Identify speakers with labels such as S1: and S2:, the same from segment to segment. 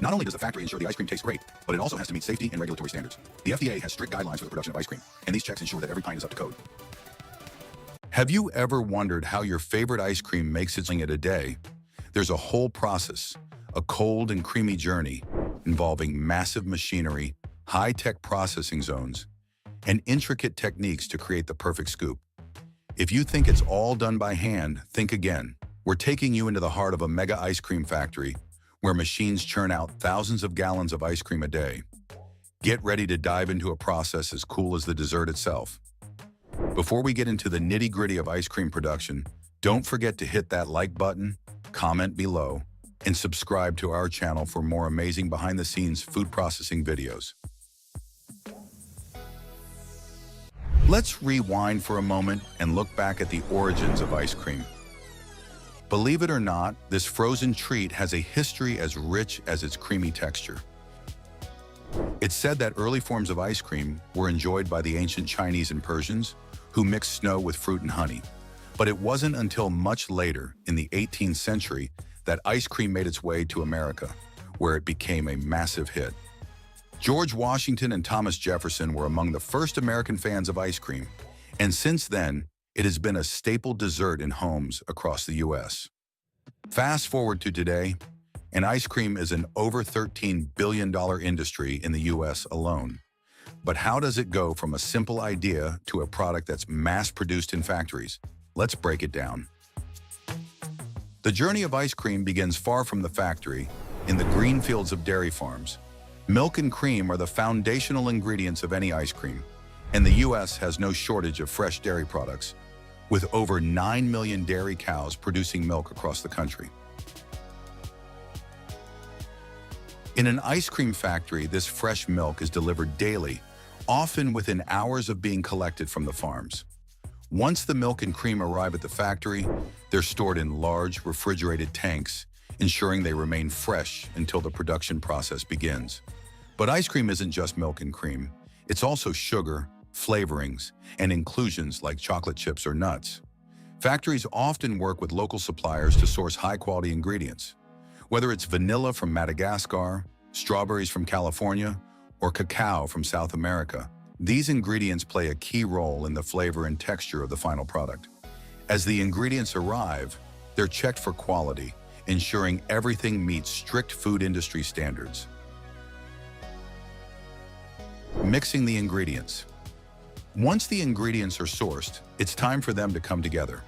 S1: Not only does the factory ensure the ice cream tastes great, but it also has to meet safety and regulatory standards. The FDA has strict guidelines for the production of ice cream, and these checks ensure that every pint is up to code. Have you ever wondered how your favorite ice cream makes its a day? There's a whole process, a cold and creamy journey involving massive machinery, high-tech processing zones, and intricate techniques to create the perfect scoop. If you think it's all done by hand, think again. We're taking you into the heart of a mega ice cream factory where machines churn out thousands of gallons of ice cream a day. Get ready to dive into a process as cool as the dessert itself. Before we get into the nitty-gritty of ice cream production, don't forget to hit that like button, comment below, and subscribe to our channel for more amazing behind-the-scenes food processing videos. Let's rewind for a moment and look back at the origins of ice cream. Believe it or not, this frozen treat has a history as rich as its creamy texture. It's said that early forms of ice cream were enjoyed by the ancient Chinese and Persians, who mixed snow with fruit and honey. But it wasn't until much later, in the 18th century, that ice cream made its way to America, where it became a massive hit. George Washington and Thomas Jefferson were among the first American fans of ice cream, and since then, it has been a staple dessert in homes across the U.S. Fast forward to today, and ice cream is an over $13 billion industry in the U.S. alone. But how does it go from a simple idea to a product that's mass-produced in factories? Let's break it down. The journey of ice cream begins far from the factory, in the green fields of dairy farms. Milk and cream are the foundational ingredients of any ice cream, and the U.S. has no shortage of fresh dairy products, with over 9 million dairy cows producing milk across the country. In an ice cream factory, this fresh milk is delivered daily, often within hours of being collected from the farms. Once the milk and cream arrive at the factory, they're stored in large, refrigerated tanks, ensuring they remain fresh until the production process begins. But ice cream isn't just milk and cream. It's also sugar, flavorings, and inclusions like chocolate chips or nuts. Factories often work with local suppliers to source high-quality ingredients. Whether it's vanilla from Madagascar, strawberries from California, or cacao from South America, these ingredients play a key role in the flavor and texture of the final product. As the ingredients arrive, they're checked for quality, ensuring everything meets strict food industry standards. Mixing the ingredients. Once the ingredients are sourced, it's time for them to come together.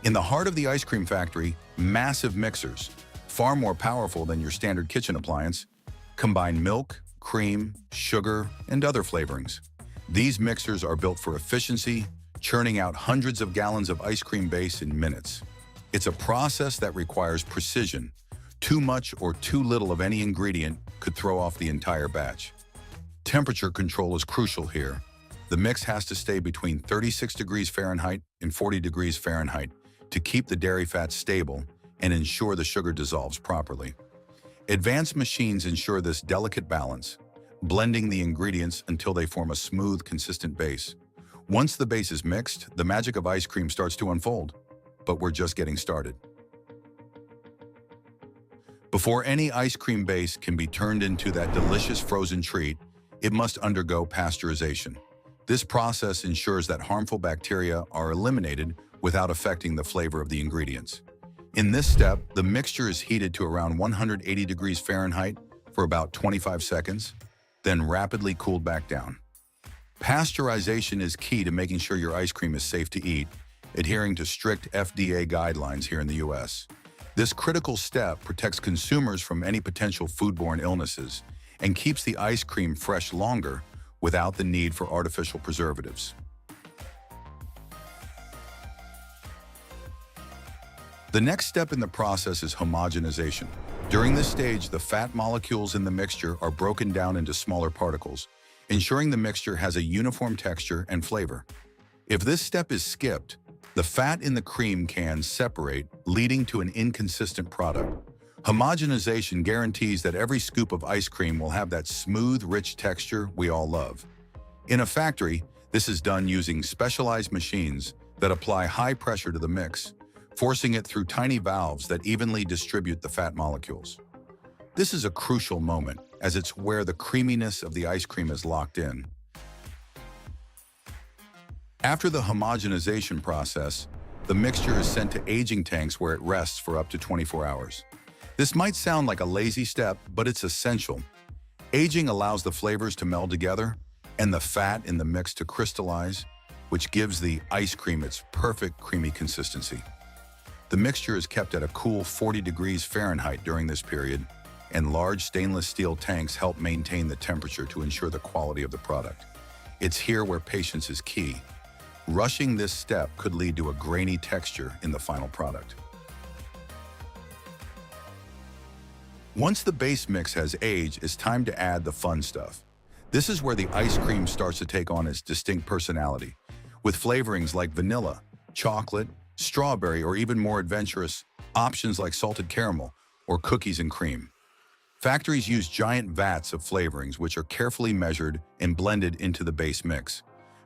S1: In the heart of the ice cream factory, massive mixers, far more powerful than your standard kitchen appliance, combine milk, cream, sugar, and other flavorings. These mixers are built for efficiency, churning out hundreds of gallons of ice cream base in minutes. It's a process that requires precision. Too much or too little of any ingredient could throw off the entire batch. Temperature control is crucial here. The mix has to stay between 36 degrees Fahrenheit and 40 degrees Fahrenheit to keep the dairy fat stable and ensure the sugar dissolves properly. Advanced machines ensure this delicate balance, blending the ingredients until they form a smooth, consistent base. Once the base is mixed, the magic of ice cream starts to unfold. But we're just getting started. Before any ice cream base can be turned into that delicious frozen treat, it must undergo pasteurization. This process ensures that harmful bacteria are eliminated without affecting the flavor of the ingredients. In this step, the mixture is heated to around 180 degrees Fahrenheit for about 25 seconds, then rapidly cooled back down. Pasteurization is key to making sure your ice cream is safe to eat, adhering to strict FDA guidelines here in the U.S. This critical step protects consumers from any potential foodborne illnesses and keeps the ice cream fresh longer without the need for artificial preservatives. The next step in the process is homogenization. During this stage, the fat molecules in the mixture are broken down into smaller particles, ensuring the mixture has a uniform texture and flavor. If this step is skipped, the fat in the cream can separate, leading to an inconsistent product. Homogenization guarantees that every scoop of ice cream will have that smooth, rich texture we all love. In a factory, this is done using specialized machines that apply high pressure to the mix, forcing it through tiny valves that evenly distribute the fat molecules. This is a crucial moment, as it's where the creaminess of the ice cream is locked in. After the homogenization process, the mixture is sent to aging tanks where it rests for up to 24 hours. This might sound like a lazy step, but it's essential. Aging allows the flavors to meld together and the fat in the mix to crystallize, which gives the ice cream its perfect creamy consistency. The mixture is kept at a cool 40 degrees Fahrenheit during this period, and large stainless steel tanks help maintain the temperature to ensure the quality of the product. It's here where patience is key. Rushing this step could lead to a grainy texture in the final product. Once the base mix has aged, it's time to add the fun stuff. This is where the ice cream starts to take on its distinct personality, with flavorings like vanilla, chocolate, strawberry, or even more adventurous options like salted caramel or cookies and cream. Factories use giant vats of flavorings which are carefully measured and blended into the base mix.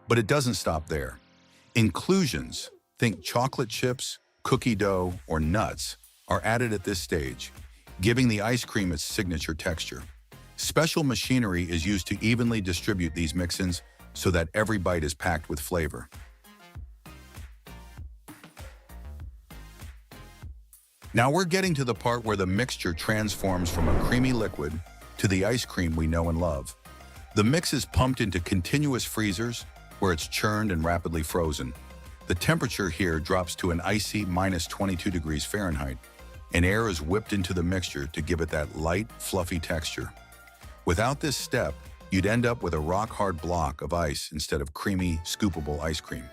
S1: But it doesn't stop there. Inclusions, think chocolate chips, cookie dough, or nuts, are added at this stage, giving the ice cream its signature texture. Special machinery is used to evenly distribute these mix-ins so that every bite is packed with flavor. Now we're getting to the part where the mixture transforms from a creamy liquid to the ice cream we know and love. The mix is pumped into continuous freezers where it's churned and rapidly frozen. The temperature here drops to an icy -22 degrees Fahrenheit, and air is whipped into the mixture to give it that light, fluffy texture. Without this step, you'd end up with a rock-hard block of ice instead of creamy, scoopable ice cream.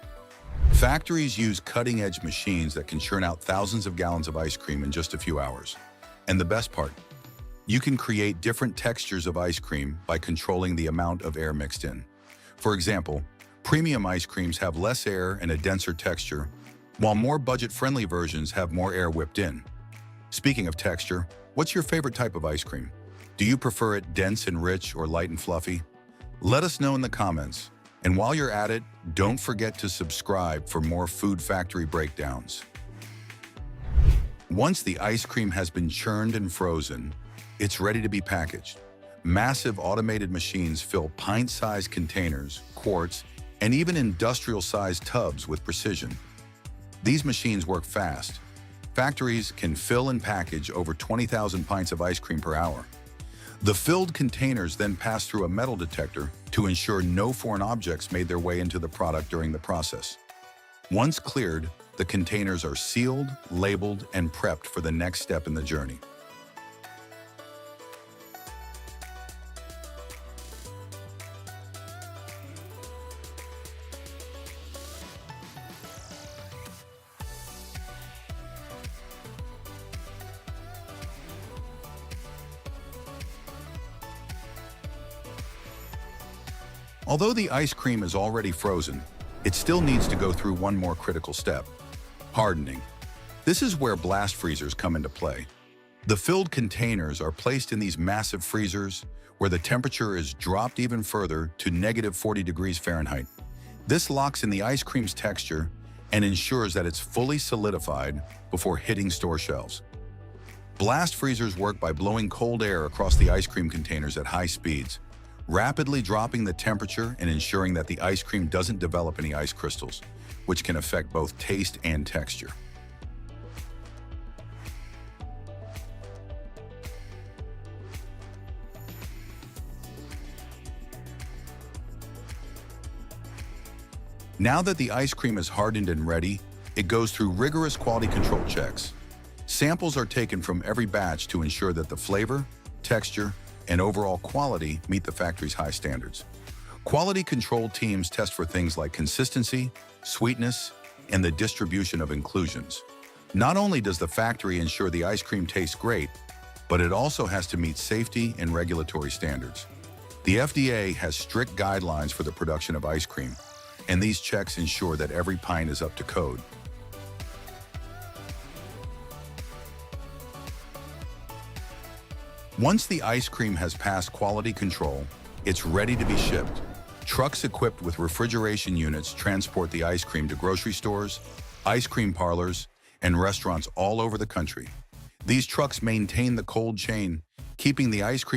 S1: Factories use cutting-edge machines that can churn out thousands of gallons of ice cream in just a few hours. And the best part, you can create different textures of ice cream by controlling the amount of air mixed in. For example, premium ice creams have less air and a denser texture, while more budget-friendly versions have more air whipped in. Speaking of texture, what's your favorite type of ice cream? Do you prefer it dense and rich or light and fluffy? Let us know in the comments. And while you're at it, don't forget to subscribe for more food factory breakdowns. Once the ice cream has been churned and frozen, it's ready to be packaged. Massive automated machines fill pint-sized containers, quarts, and even industrial-sized tubs with precision. These machines work fast. Factories can fill and package over 20,000 pints of ice cream per hour. The filled containers then pass through a metal detector to ensure no foreign objects made their way into the product during the process. Once cleared, the containers are sealed, labeled, and prepped for the next step in the journey. Although the ice cream is already frozen, it still needs to go through one more critical step: hardening. This is where blast freezers come into play. The filled containers are placed in these massive freezers where the temperature is dropped even further to -40 degrees Fahrenheit. This locks in the ice cream's texture and ensures that it's fully solidified before hitting store shelves. Blast freezers work by blowing cold air across the ice cream containers at high speeds, rapidly dropping the temperature and ensuring that the ice cream doesn't develop any ice crystals, which can affect both taste and texture. Now that the ice cream is hardened and ready, it goes through rigorous quality control checks. Samples are taken from every batch to ensure that the flavor, texture, and overall quality meet the factory's high standards. Quality control teams test for things like consistency, sweetness, and the distribution of inclusions. Not only does the factory ensure the ice cream tastes great, but it also has to meet safety and regulatory standards. The FDA has strict guidelines for the production of ice cream, and these checks ensure that every pint is up to code. Once the ice cream has passed quality control, it's ready to be shipped. Trucks equipped with refrigeration units transport the ice cream to grocery stores, ice cream parlors, and restaurants all over the country. These trucks maintain the cold chain, keeping the ice cream